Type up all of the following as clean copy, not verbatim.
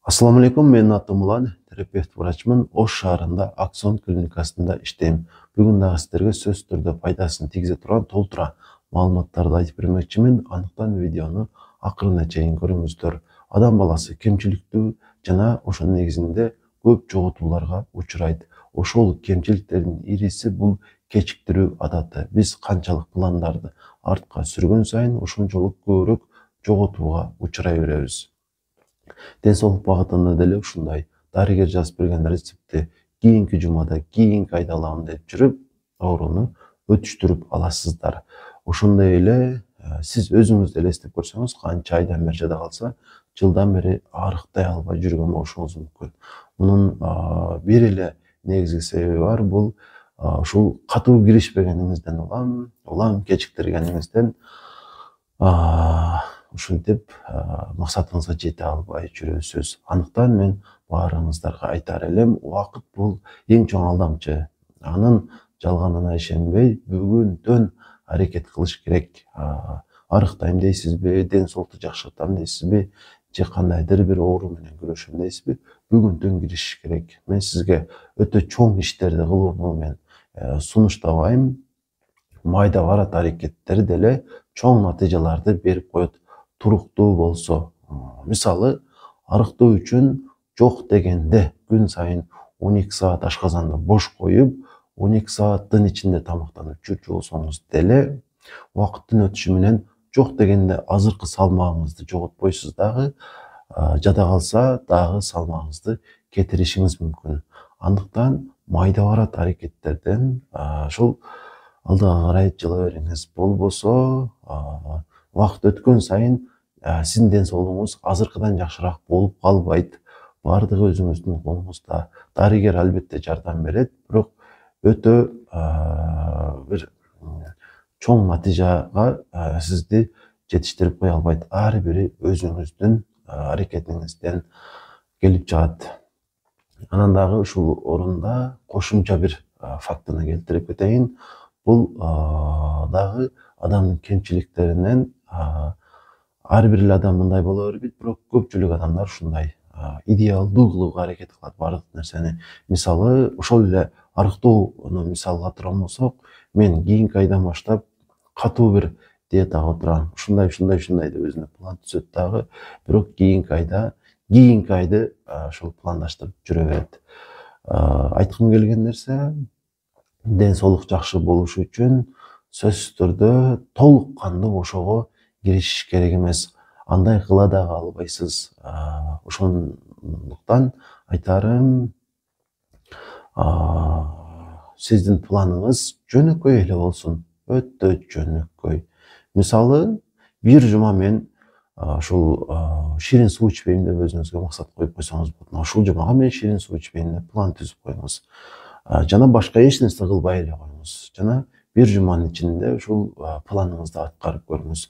Assalamu alaikum, men atым Улан, терапевт врачмын. Ош шаарында Аксон клиникасында иштейм. Бүгүн дагы сиздерге сөзсүз түрдө пайдасын тийгизе турган толтура маалыматтарды айтып бермекчимин. Андыктан видеону акырына чейин көрүңүздөр. Адам баласы кемчиликтүү жана ошонун негизинде көп жоготууларга учурайт. Ошол кемчиликтердин ириси бул кечиктирүү адаты. Биз канчалык пландарды артка сүргөн сайын ошончолук көбүрөөк жоготууга учурай беребиз. Ден соолук багытында деле ушундай. Дарыгер жазып берген рецептти кийинки жумада, кийинки айда алам деп жүрүп, ооруну өтүштүрүп аласыздар. Ошондой эле сиз өзүңүз деле эстеп көрсөңүз, канча айдан бери жада калса, жылдан бери арыктай албай жүргөн болушуңуз мүмкүн. Мунун бир эле негизги себеби бар. Бул ушул катуу киришпегениңизден улам кечиктиргениңизден ушинтип максатыңызга жете албай жүрөсүз. Андыктан мен баарыңыздарга айтар элем, убакыт бул эң чоң алдамчы. Анын жалганына ишенбей, бүгүндөн аракет кылыш керек. Арыктайм дейсизби, ден соолукту жакшыртам дейсизби, же кандайдыр бир оору менен күрөшөм дейсизби, бүгүндөн киришиш керек. Мен сизге өтө чоң иштерди кылууну мен сунуштабайм. Майда барат аракеттер деле чоң натыйжаларды берип коет. Туруктуу болсо, мисалы, арыктоо үчүн жок дегенде күн сайын 12 саат ашказанды бош коюп, 12 сааттын ичинде тамактанып жуусоңуз деле, убакыттын өтүшү менен жок дегенде азыркы салмагыңызды жоготпойсуз дагы, жада калса дагы салмагыңызды кетиришиңиз мүмкүн. Андыктан майда барат аракеттерден ушул алдыга карай жыла бериңиз. Болбосо убакыт өткөн сайын сиздин ден соолугуңуз азыркыдан жакшыраак болуп калбайт. Бардыгы өзүңүздүн колуңузда. Дарыгер албетте жардам берет, бирок өтө бир чоң натыйжага сизди жетиштирип кое албайт. Ар бири өзүңүздүн аракетиңизден келип чыгат. Анан дагы ушул орунда кошумча бир фактыны келтирип кетейин. Бул дагы адамдын кемчиликтеринен ар бир эле адам мындай боло бербейт, бирок көпчүлүк адамдар ушундай идеалдуу кылууга аракет кылат бардык нерсени. Мисалы, ошол эле арыктоону мисалга турган болсок, мен кийинки айдан баштап катуу бир диетага отурам. Ушундай деп өзүнө план түзөт дагы, бирок кийинки айды ошол пландаштырып жүрө берет. Айткым келген нерсе, ден соолук жакшы болуш үчүн сөзсүз түрдө толук кандуу ошого киришиш керек эмес. Андай кыла дагы албайсыз. Ошондуктан айтарым, сиздин планыңыз жөнөкөй эле болсун, өтө жөнөкөй. Мисалы, бир жума мен ушул ширин суу ичпейм деп өзүңүзгө максат коюп койсоңуз болот. Ушул жумага мен ширин суу ичпейм деп план түзүп коюңуз. Жана башка эч нерсе кылбай эле коюңуз. Жана бир жуманын ичинде ушул планыңызды аткарып көрүңүз.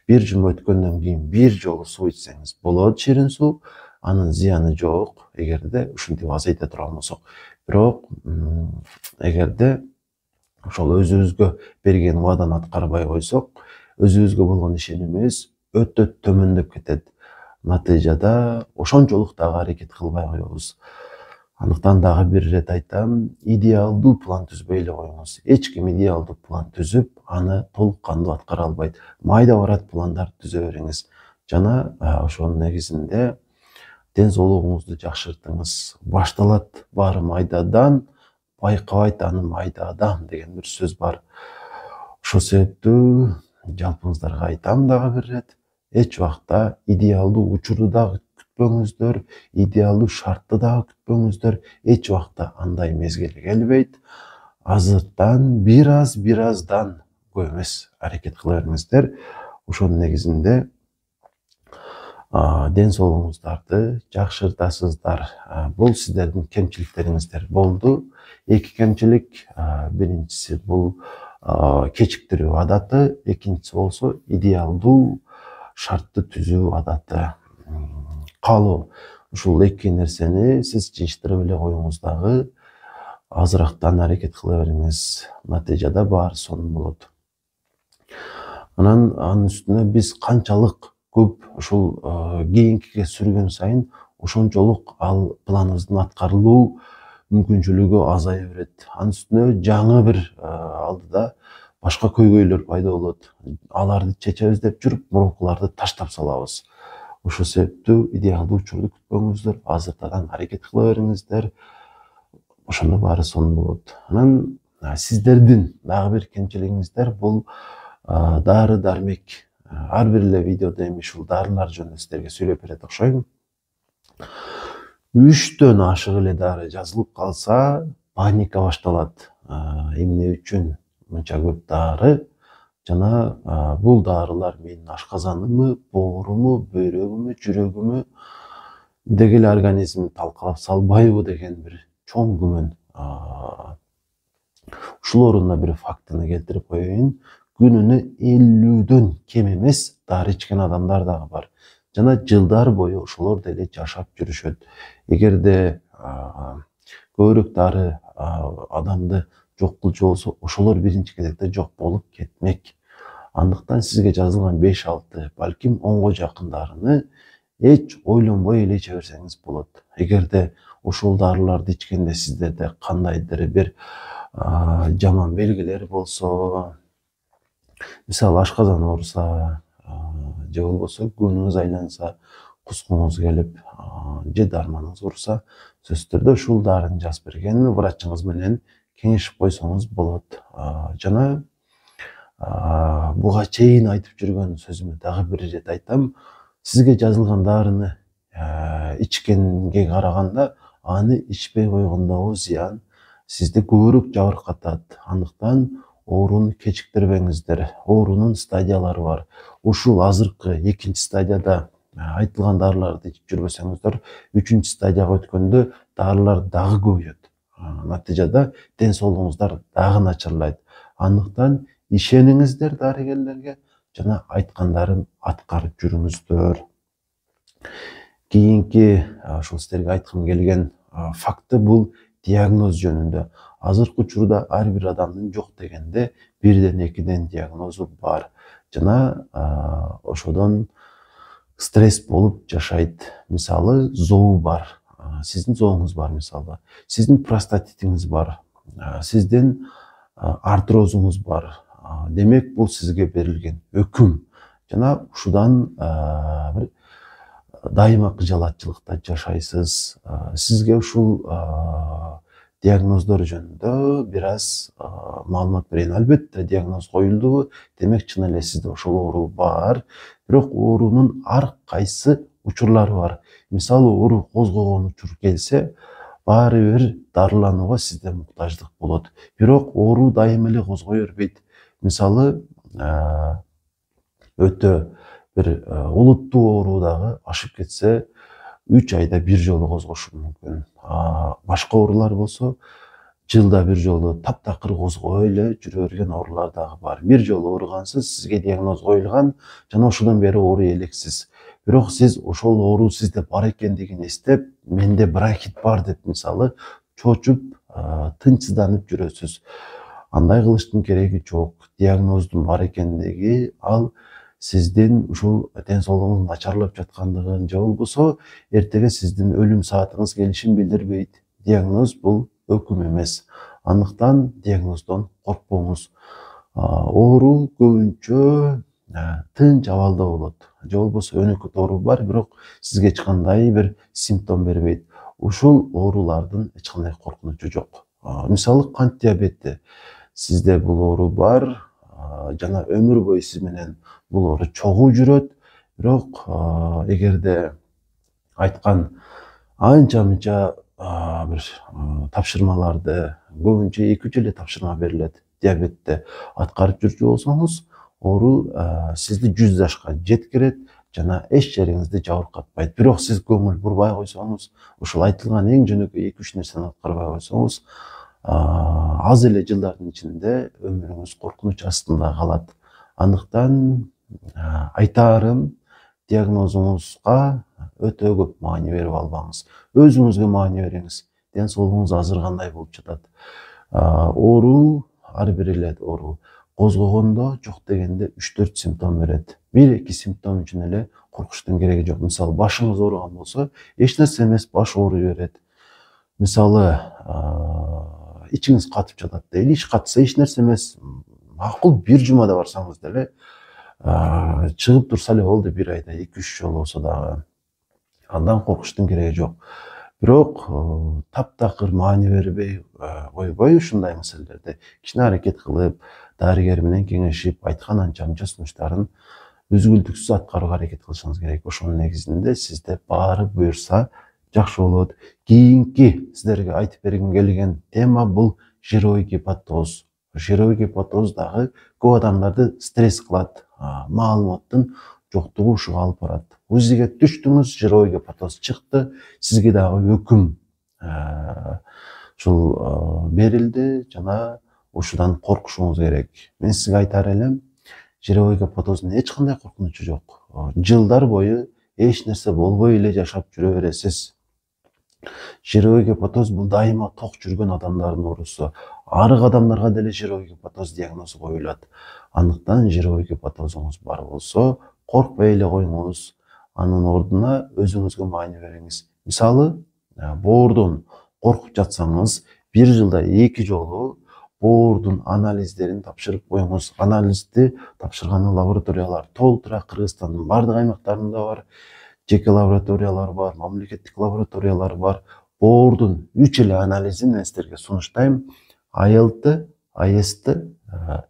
Бир жума өткөндөн кийин бир жолу суу ичсеңиз болот, ширин суу, анын зыяны жок, эгерде ушинтип азайта турган болсок. Бирок эгерде ошол өзүбүзгө берген убаданы аткарбай койсок, өзүбүзгө болгон ишенимибиз өтө төмөндөп кетет. Натыйжада ошончолук дагы аракет кылбай коебуз. Андыктан дагы бир ирет айтам, идеалдуу план түзбөй эле коюңуз. Эч ким идеалдуу план түзүп, аны толук кандуу аткара албайт. Майда барат пландар түзө бериңиз. Жана ошонун негизинде ден соолугуңузду жакшыртыңыз. Башталат баары майдадан, байкабайт аны майда адам деген бир сөз бар. Ошол себептүү жалпыңыздарга айтам дагы бир ирет, эч убакта идеалдуу учурду дагы күтпөңүздөр, идеалдуу шартты дагы күтпөңүздөр. Эч убакта андай мезгил келбейт. Азыртан бир аздан көп эмес аракет кыла бериңиздер. Ошонун негизинде ден соолугуңуздарды жакшыртасыздар. Бул сиздердин кемчиликтериңиздер болду. Эки кемчилик, биринчиси бул кечиктирүү адаты, экинчиси болсо идеалдуу шартты түзүү адаты. Калуу. Ушул эки нерсени сиз жыйыштырып эле коюңуз дагы, азырактан аракет кыла бериңиз. Натыйжада баары сонун болот. Анын үстүнө биз канчалык көп ушул кийинкиге сүргөн сайын ошончолук ал планыбыздын аткарылуу мүмкүнчүлүгү азая берет. Анын үстүнө жаңы бир алдыда башка көйгөйлөр пайда болот. Аларды чечебиз деп жүрүп, мурункуларды таштап салабыз. Ошол себептүү идеалдуу учурду күтпөңүздөр, азыртадан аракет кыла бериңиздер. Ошондо баары сонун болот. Анан сиздердин дагы бир кемчилигиңиздер бул дары дармек. Ар бир эле видеодо эми ушул дарылар жөнүндө сиздерге сөйлөп берет окшойм. 3төн ашык эле дары жазылып калса, паника башталат. Эмне үчүн мынча көп дары? Жана бул дарылар менин ашказанымы, бооруму, бөйрөгүмү, жүрөгүмү, деги эле организмди талкалап салбайбы деген бир чоң күмөн. Ушул орунда бир фактыны келтирип коеюн. Күнүнө 50дөн кем эмес дары ичкен адамдар дагы бар. Жана жылдар бою ошолор деле жашап жүрүшөт. Эгерде көбүрөөк дары адамды жок кылчу болсо, ошолор биринчи кезекте жок болуп кетмек. Андыктан сизге жазылган 5-6, балким 10го жакын дарыны эч ойлонбой эле иче берсеңиз болот. Эгерде ошол дарыларды ичкенде сиздерде кандайдыр бир жаман белгилер болсо, мисалы ашказан ооруса, же болбосо күнүңүз айланса, кускуңуз келип, же дарманыңыз ооруса, сөзсүз түрдө ушул дарыны жазып берген врачыңыз менен кеңешип койсоңуз болот. Жана буга чейин айтып жүргөн сөзүмө дагы бир ирет айтам. Сизге жазылган дарыны ичкенге караганда, аны ичпей койгондогу зыян сизди көбүрөөк жабыркатат. Андыктан ооруну кечиктирбеңиздер. Оорунун стадиялары бар. Ушул азыркы 2-нчи стадияда айтылган дарыларды ичип жүрбөсөңүздөр, 3-нчи стадияга өткөндө дарылар дагы көбөйөт. Натыйжада ден соолугуңуздар дагы начарлайт. Андыктан ишениңиздер дарыгерлерге жана айткандарын аткарып жүрүңүздөр. Кийинки ошол сиздерге айткым келген факты бул диагноз жөнүндө. Азыркы учурда ар бир адамдын жок дегенде 1-2 диагнозу бар. Жана ошодон стресс болуп жашайт. Мисалы, зоо бар. Сиздин зооңуз бар мисалы. Сиздин простатитиңиз бар. Сиздин артрозуңуз бар. Демек, бул сизге берилген өкүм. Жана ушудан бир дайыма кыжалатчылыкта жашайсыз. Сизге ушул диагноздор жөнүндө бир аз маалымат берейин. Албетте, диагноз коюлду, демек чын эле сизде ошол оору бар. Бирок оорунун ар кайсы учурлары бар. Мисалы, оору козгогон учур келсе, баары бир дарыланууга сизде муктаждык болот. Бирок оору дайыма эле козгой бербейт. Мисалы, өтө бир олуттуу оору дагы ашып кетсе, 3 айда бир жолу козгошу мүмкүн. Башка оорулар болсо, жылда бир жолу таптакыр козгой эле жүрө берген оорулар дагы бар. Бир жолу ооругансыз, сизге диагноз коюлган, жана ошодон бери ооруй элексиз. Бирок сиз ошол оору сизде бар экендигин эстеп, менде бронхит бар деп мисалы чочуп, тынчсызданып жүрөсүз. Андай кылыштын кереги жок. Диагноздун бар экендиги ал сиздин ушул ден соолугуңуздун начарлап жаткандыгын, же болбосо эртеге сиздин өлүм саатыңыз келишин билдирбейт. Диагноз бул өкүм эмес. Андыктан диагноздон коркпоңуз. Оору көбүнчө тынч абалда болот. Же болбосо өнөкөт оору бар, бирок сизге эч кандай бир симптом бербейт. Ушул оорулардын эч кандай коркунучу жок. Мисалы, кант диабети. Сизде бул оору бар, жана өмүр бою сиз менен бул оору чогуу жүрөт. Бирок эгерде айткан анча-мынча бир тапшырмаларды, көбүнчө 2-3 эле тапшырма берилет диабетте, аткарып жүрчү болсоңуз, оору сизди 100 жашка жеткирет жана эч жериңизди жабыркатпайт. Бирок сиз көңүл бурбай койсоңуз, ушул айтылган эң жөнөкөй 2-3 нерсени аткарбай койсоңуз, аз эле жылдардын ичинде өмүрүңүз коркунуч астында калат. Андыктан айтарым, диагнозуңузга өтө көп маани берип албаңыз. Өзүңүзгө маани бериңиз. Ден соолугуңуз азыр кандай болуп жатат? Оору, ар бир эле оору козгогондо жок дегенде 3-4 симптом берет. 1-2 симптом үчүн эле коркуштун кереги жок. Мисалы башыңыз ооруган болсо, эч нерсе эмес, баш ооруй берет. Мисалы ичиңиз катып жатат дейли, ич катса эч нерсе эмес. Макул бир жумада барсаңыз деле чыгып турса эле болду, бир айда 2-3 жолу болсо дагы. Андан коркуштун кереги жок. Бирок таптакыр маани бербей койбой ушундай маселелерде кичине аракет кылып, дарыгер менен кеңешип, айткан анча-мынча сунуштарын үзгүлтүксүз аткарууга аракет кылышыңыз керек. Ошонун негизинде сизде баары буюрса жакшы болот. Кийинки сиздерге айтып бергим келген тема бул жировой гепатоз. Жировой гепатоз дагы көп адамдарды стресс кылат. Маалыматтын жоктугу ушуга алып барат. УЗИге түштүңүз, жировой гепатоз чыкты, сизге дагы өкүм ушул берилди жана ушудан коркушуңуз керек. Мен сизге айтар элем, жировой гепатоздун эч кандай коркунучу жок. Жылдар бою эч нерсе болбой эле жашап жүрө бересиз. Жировой гепатоз бул дайыма ток жүргөн адамдардын оорусу. Арык адамдарга деле жировой гепатоз диагнозу коюлат. Андыктан жировой гепатозуңуз бар болсо, коркпой эле коюңуз. Анын ордуна өзүңүзгө маани бериңиз. Мисалы, боордон коркуп жатсаңыз, бир жылда 2 жолу боордун анализдерин тапшырып коюңуз. Анализди тапшырган лабораториялар толтура Кыргызстандын бардык аймактарында бар. Жеке лабораториялар бар, мамлекеттик лабораториялар бар. Боордун 3 эле анализин мен сиздерге сунуштайм. ALT, AST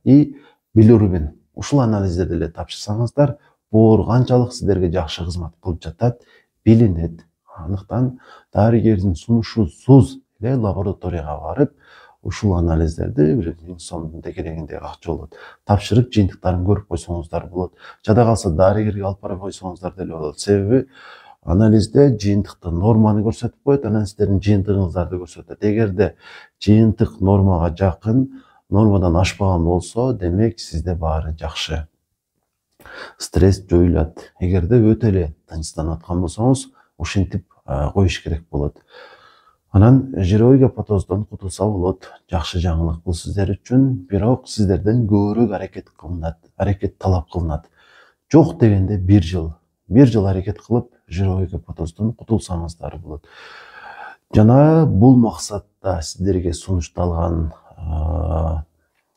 и билирубин. Ушул анализдерди эле тапшырсаңыздар, боор канчалык сиздерге жакшы кызмат кылып жатат билинет. Андыктан дарыгердин сунушусуз эле лабораторияга барып, ушул анализдерди 1 сом дегенегинде акча болот. Тапшырып жыйынтыктарын көрүп койсоңуздар болот. Жада калса дарыгерге алып барып койсоңуздар деле болот. Себеби анализде жыйынтыкты норманы көрсөтүп коет, анан сиздердин жыйынтыгыңыздарды көрсөтөт. Эгерде жыйынтык нормага жакын, нормадан ашпаган болсо, демек сизде баары жакшы. Стресс жоюлат. Эгерде өтө эле тынчсызданып аткан болсоңуз, ушинтип коюш керек болот. Анан жировой гепатоздон кутулса болот. Жакшы жаңылык бул сиздер үчүн, бирок сиздерден көбүрөөк аракет талап кылынат. Жок дегенде 1 жыл. 1 жыл аракет кылып, жировой гепатоздон кутулсаңыздар болот. Жана бул максатта сиздерге сунушталган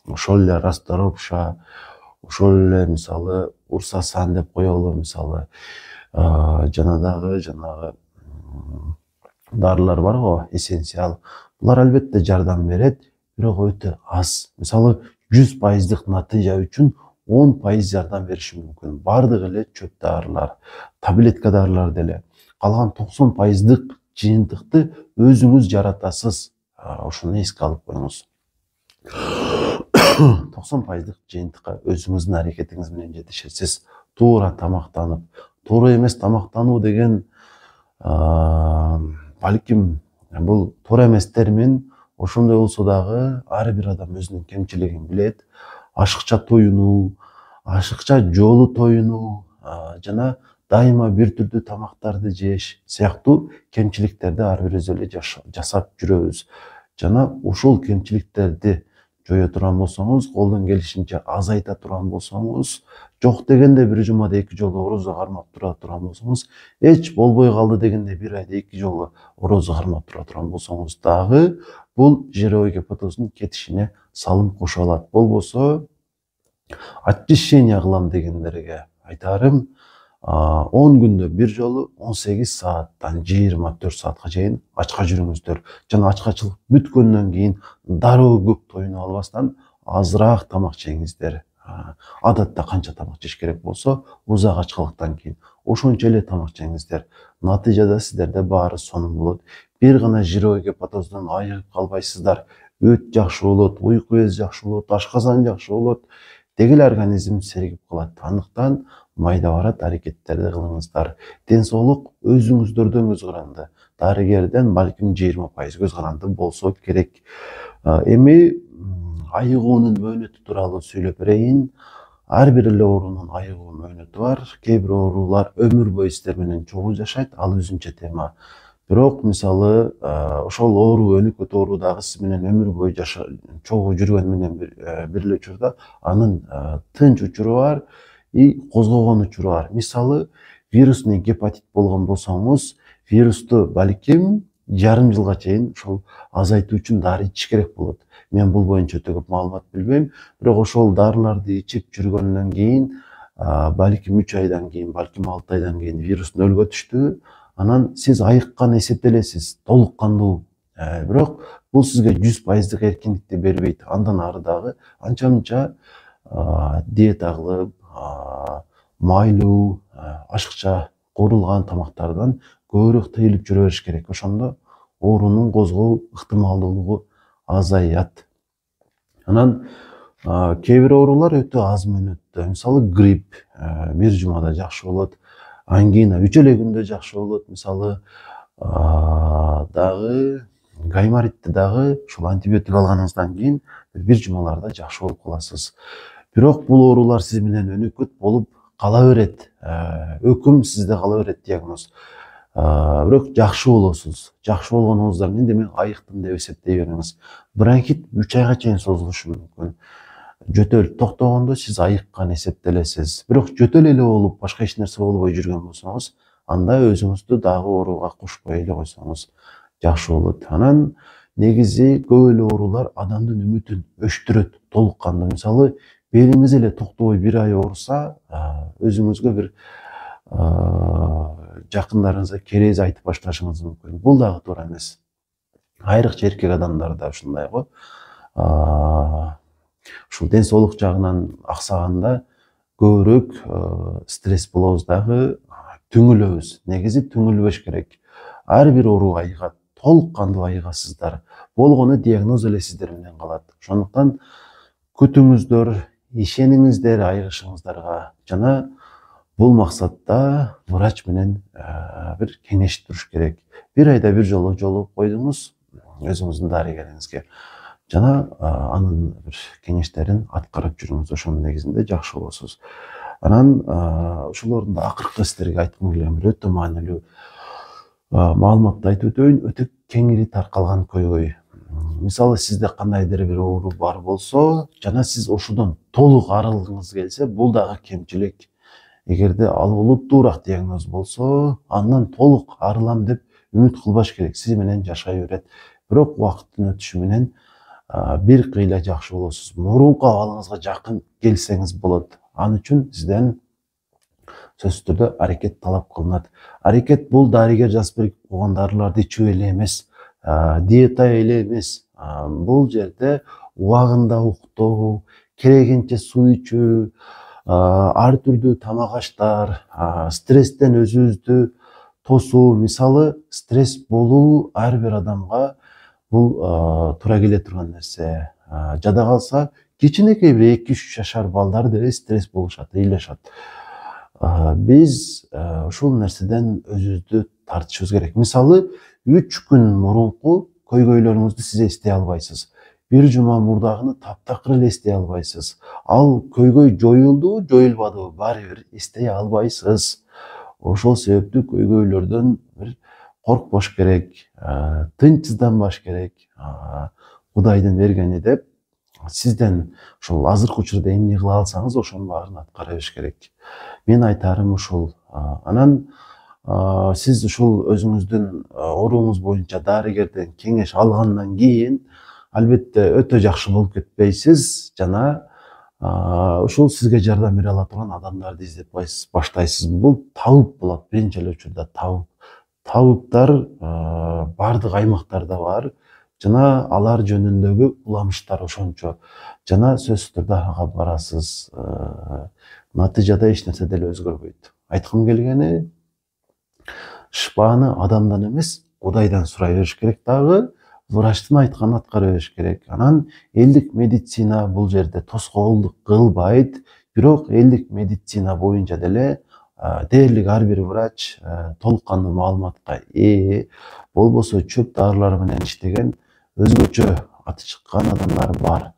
ошол эле расторопша, ошол эле мисалы урсасан деп коелу, мисалы жана дагы жанагы дарылар бар го, эссенциал. Булар албетте жардам берет, бирок өтө аз. Мисалы 100% натыйжа үчүн 10% жардам бериши мүмкүн. Бардык эле чөп дарылар, таблетка дарылар деле. Калган 90% жыйынтыкты өзүңүз жаратасыз. Ошону эске алып коюңуз. 90% жыйынтыкка өзүңүздүн аракетиңиз менен жетишесиз. Туура тамактанып. Туура эмес тамактануу деген балким бул туура эмес термин. Ошондой болсо дагы ар бир адам өзүнүн кемчилигин билет. Ашыкча тоюнуу, ашыкча жолу тоюнуу жана дайыма бир түрдүү тамактарды жеш сыяктуу кемчиликтерди ар бирибиз эле жасап жүрөбүз. Жана ушул кемчиликтерди жое турган болсоңуз, колдон келишинче азайта турган болсоңуз, жок дегенде бир жумада 2 жолу орозо кармап тура турган болсоңуз, эч болбой калды дегенде бир айда 2 жолу орозо кармап тура турган болсоңуз дагы бул жировой гепатоздун кетишине салым кошо алат. Болбосо очищение кылам дегендерге айтарым, 10 күндө бир жолу 18 сааттан 24 саатка чейин ачка жүрүңүздөр. Жана ачкачылык бүткөндөн кийин дароо көп тоюнуп албастан азыраак тамак жеңиздер. Адатта канча тамак жеш керек болсо, узак ачкалыктан кийин ошончо эле тамак жеңиздер. Натыйжада сиздерде баары сонун болот. Бир гана жировой гепатоздон айыгып калбайсыздар. Өт жакшы болот, уйку эз жакшы болот, ашказан жакшы болот. Деги эле организм серигип калат. Андыктан майда барат аракеттерди кылыңыздар. Ден соолук өзүңүздөрдөн көз каранды. Дарыгерден балким 20% көз каранды болсо керек. Эми айыгуунун мөөнөтү тууралуу сүйлөп берейин. Ар бир эле оорунун айыгуу мөөнөтү бар. Кээ бир оорулар өмүр бою сиздер менен чогуу жашайт, ал өзүнчө тема. Бирок мисалы ошол оору өнөкөт оору дагы сиз менен өмүр бою чогуу жүргөн менен бир эле учурда анын тынч учуру бар и козгогон учуру бар. Мисалы вирусный гепатит болгон болсоңуз, вирусту балким жарым жылга чейин ошол азайтуу үчүн дары ичиш керек болот. Мен бул боюнча өтө көп маалымат билбейм, бирок ошол дарыларды ичип жүргөндөн кийин балким 3 айдан кийин, балким 6 айдан кийин вирус нөлгө түштү. Анан сиз айыккан эсептелесиз, толук кандуу. Бирок бул сизге 100% эркиндикти бербейт. Андан ары дагы анча мынча диета кылып, майлуу, ашыкча куурулган тамактардан көбүрөөк тыйылып жүрө бериш керек. Ошондо оорунун козгоо ыктымалдуулугу азаят. Анан кээ бир оорулар өтө аз мөөнөттө. Мисалы грипп 1 жумада жакшы болот, ангина 3 эле күндө жакшы болот. Мисалы дагы гайморитти дагы ушул антибиотик алганыңыздан кийин 1 жумаларда жакшы болуп каласыз. Бирок бул оорулар сиз менен өнөкөт болуп кала берет. Өкүм сизде кала берет диагноз. Бирок жакшы болосуз. Жакшы болгонуңуздан кийин демек айыктым деп эсептей бериңиз. Бронхит 3 айга чейин созулушу мүмкүн. Жөтөл токтогондо сиз айыккан эсептелесиз. Бирок жөтөл эле болуп, башка эч нерсе болбой жүргөн болсоңуз, анда өзүңүздү дагы ооруга кошпой эле койсоңуз жакшы болот. Анан негизи көп эле оорулар адамдын үмүтүн өчтүрөт, толук кандуу. Мисалы, белиңиз эле токтобой 1 ай ооруса, өзүңүзгө бир жакындарыңызга керез айтып башташыңыз мүмкүн. Бул дагы туура эмес. Айрыкча эркек адамдарда ушундай го. Ушул ден соолук жагынан аксаганда көбүрөөк стресс болобуз дагы, түңүлөбүз. Негизи түңүлбөш керек. Ар бир оору айыгат, толук кандуу айыгасыздар. Болгону диагноз эле сиздер менен калат. Ошондуктан күтүңүздөр, ишениңиздер айыгышыңыздарга жана бул максатта врач менен бир кеңешип туруш керек. 1 айда бир жолу жолугуп койдуңуз өзүңүздүн дарыгериңизге. Жана анын бир кеңештерин аткарып жүрүңүз. Ошонун негизинде жакшы болосуз. Анан ушул орунда акыркы сиздерге айткым келген бир өтө маанилүү маалыматты айтып өтөйүн. Өтө кеңири таркалган көйгөй. Мисалы, сизде кандайдыр бир оору бар болсо, жана сиз ошодон толук арылгыңыз келсе, бул дагы кемчилик. Эгерде ал олуттуураак диагноз болсо, андан толук арылам деп үмүт кылбаш керек. Сиз менен жашай берет. Бирок убакыттын өтүшү менен бир кыйла жакшы болосуз. Мурунку абалыңызга жакын келсеңиз болот. Ал үчүн сизден сөзсүз түрдө аракет талап кылынат. Аракет бул дарыгер жазып берип койгон дарыларды ичүү эле эмес, диета эле эмес. Бул жерде убагында уктоо, керегинче суу ичүү, ар түрдүү тамак аштар, стресстен өзүбүздү тосуу. Мисалы, стресс болуу ар бир адамга бул туура келе турган нерсе. Жада калса, кичинекей бир 2-3 жашар балдар деле стресс болушат, ыйлашат. Биз ушул нерседен өзүбүздү тартышыбыз керек. Мисалы, 3 күн мурунку көйгөйлөрүңүздү сиз эстей албайсыз. 1 жума мурдагыны таптакыр эле эстей албайсыз. Ал көйгөй жоюлду, жоюлбадыбы, баары бир эстей албайсыз. Ошол себептүү көйгөйлөрдөн бир коркпош керек, тынчсызданбаш керек. Кудайдын бергени деп сизден ошол азыркы учурда эмне кыла алсаңыз, ошонун баарын аткара бериш керек. Мен айтарым ушул. Анан сиз ушул өзүңүздүн ооруңуз боюнча дарыгерден кеңеш алгандан кийин албетте өтө жакшы болуп кетпейсиз жана ушул сизге жардам бере ала турган адамдарды издеп баштайсыз. Бул табып болот, биринчи эле учурда табып. Табыптар бардык аймактарда бар. Жана алар жөнүндөгү уламыштар ошончо. Жана сөзсүз түрдө ага барасыз. Натыйжада эч нерсе деле өзгөрбөйт. Айткым келгени, шыпааны адамдан эмес, Кудайдан сурай бериш керек дагы, врачтын айтканын аткара бериш керек. Анан элдик медицина бул жерде тоскоолдук кылбайт, бирок элдик медицина боюнча деле дээрлик ар бир врач толук кандуу маалыматка ээ, болбосо чөп дарылар менен иштеген өзгөчө аты чыккан адамдар бар.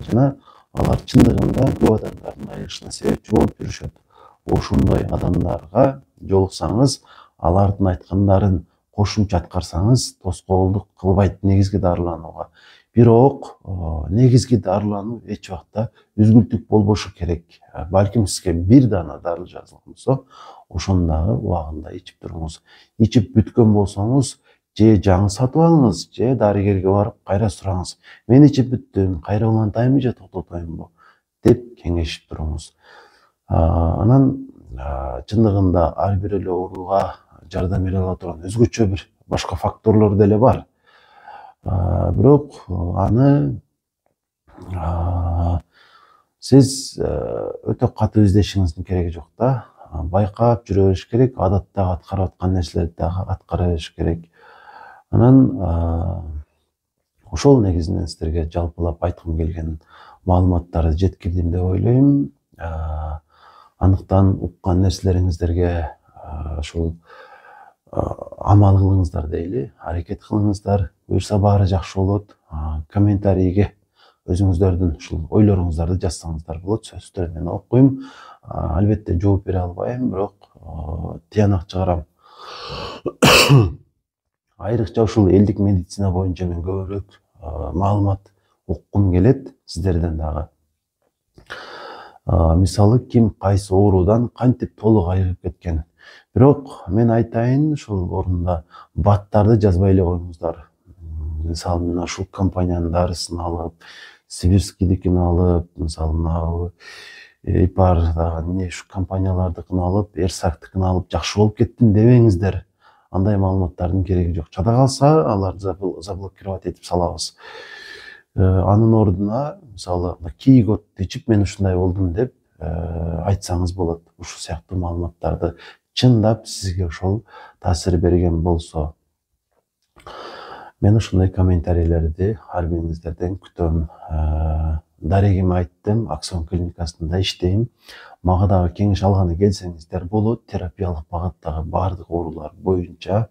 Жана алар чындыгында көп адамдардын айыгышына себепчи болуп жүрүшөт. Ошондой адамдарга жолуксаңыз, алардын айткандарын кошумча аткарсаңыз, тоскоолдук кылбайт негизги дарыланууга. Бирок негизги дарылануу эч убакта үзгүлтүк болбошу керек. Балким сизге 1 дана дарыл жазылган болсо, ошону дагы убагында ичип туруңуз. Ичип бүткөн болсоңуз, же жаңы сатып алыңыз, же дарыгерге барып кайра сураңыз. Мен ичип бүттүм, кайра улантайынбы же токтотоюнбу деп кеңешип туруңуз. Анан чындыгында ар бир эле ооруга жардам бере ала турган өзгөчө бир башка факторлор деле бар. Бирок аны сиз өтө катуу издешиңиздин кереги жок да. Байкап жүрө бериш керек, адаттагы аткарып аткан нерселерди дагы аткара бериш керек. Анан ошол негизинен сиздерге жалпылап айткым келген маалыматтарды жеткирдим деп ойлойм. Андыктан уккан нерселериңиздерге ушул амал кылыңыздар дейли, аракет кылыңыздар. Буюрса баары жакшы болот. Комментарийге өзүңүздөрдүн ушул ойлоруңуздарды жазсаңыздар болот. Сөзсүз мен окуйм. Албетте жооп бере албайм, бирок тыянак чыгарам. Айрыкча ушул элдик медицина боюнча мен көбүрөөк маалымат уккум келет сиздерден дагы. Мисалы ким кайсы оорудан кантип толук айыгып кеткен. Бирок мен айтайын, ушул орунда баттарды жазбай эле коюңуздар. Мисалы мен ушул компаниянын дарысын алып, Сибирскийдикин алып, мисалы мына Ипар дагы ушу компаниялардыкын алып, Эрсактыкын алып жакшы болуп кеттим дебеңиздер. Андай маалыматтардын кереги жок. Жада калса, аларды заблокировать этип салабыз. Анын ордуна, мисалы, Кийготду ичип мен ушундай болдум деп айтсаңыз болот. Ушул сыяктуу маалыматтарды чындап сизге ошол таасир берген болсо. Мен ушундай комментарийлерди ар бириңиздерден күтөм. Дарегиме айттым, Аксон клиникасында иштейм. Мага дагы кеңеш алганы келсеңиздер болот, терапиялык багыттагы баардык оорулар боюнча.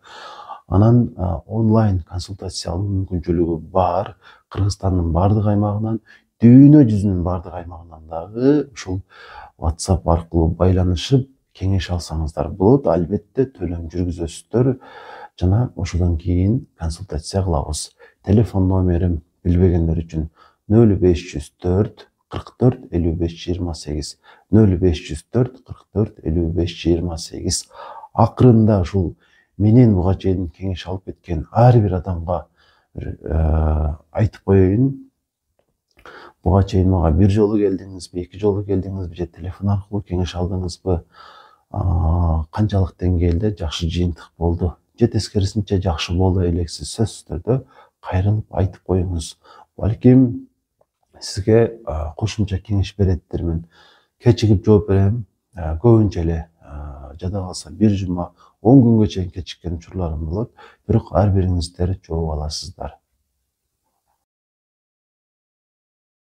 Анан онлайн консультация алуу мүмкүнчүлүгү бар. Кыргызстандын баардык аймагынан, дүйнө жүзүнүн баардык аймагынан дагы ушул WhatsApp аркылуу байланышып кеңеш алсаңыздар болот. Албетте төлөм жүргүзөсүздөр жана ошодон кийин консультация кылабыз. Телефон номерим билбегендер үчүн 0504 44 55 28 0504 44 55 28. Акырында ушул менен буга чейин кеңеш алып кеткен ар бир адамга айтып коеюн. Буга чейин мага бир жолу келдиңизби, эки жолу келдиңизби, же телефон аркылуу кеңеш алдыңызбы? Канчалык деңгээлде жакшы жыйынтык болду? Же тескерисинче жакшы боло элексиз? Сөзсүз түрдө кайрылып айтып коюңуз. Балким сизге кошумча кеңеш береттермин. Кечигип жооп берем. Көбүнчө эле жада калса бир жума 10 күнгө чейин кечиккен учурларым болот. Бирок ар бириңиздер жооп аласыздар.